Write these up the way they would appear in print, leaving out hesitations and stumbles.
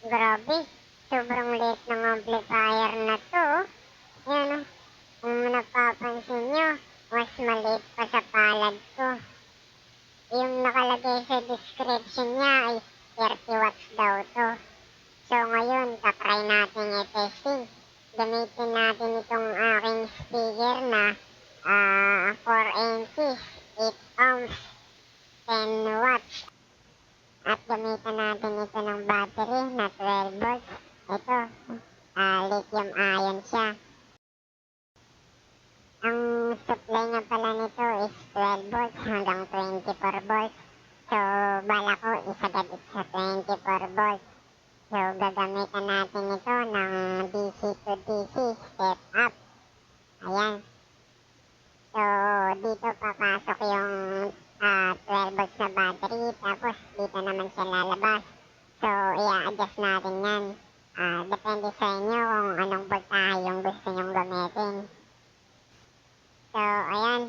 Grabe, sobrang liit ng amplifier na 'to, oh. Ayan, oh, kung napapansin niyo, mas maliit pa sa palad ko. Yung nakalagay sa description niya ay 30 watts daw 'to. So ngayon, ta-try natin i-testing. Gamitin natin itong aking speaker na 4 inches, 8 ohms, 10 watts. At gamitan natin ito ng battery na 12 volts. Ito, lithium ion siya. Ang supply nga pala nito is 12 volts hanggang 24 volts. So, bala ko isagad ito sa 24 volts. So, gagamitan natin ito ng DC to DC step up. Ayan. So, dito papasok yung 12 volts na battery. Tapos, dito naman siya lalabas. So, i-adjust natin yan. Depende sa inyo kung anong voltahe yung gusto nyong gamitin. So, ayan.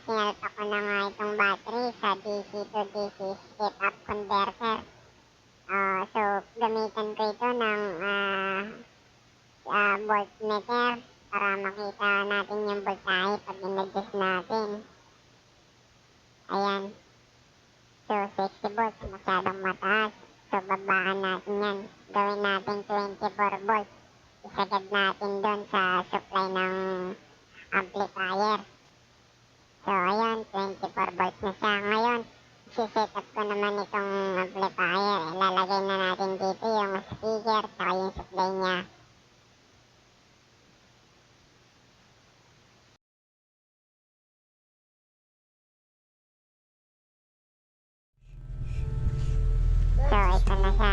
Sinalpak ko na nga itong battery sa DC to DC step up converter. So, gamitan ko ito ng voltmeter para makita natin yung voltahe pag in-adjust natin. Ayan. So, 60 volts, masyadong mataas. So, babaan natin yan. Gawin natin 24 volts. Isagad natin doon sa supply ng amplifier. So, ayan, 24 volts na siya. Ngayon, set up ko naman itong amplifier. Ilalagay na natin dito yung speaker saka yung supply niya. So, ito na siya.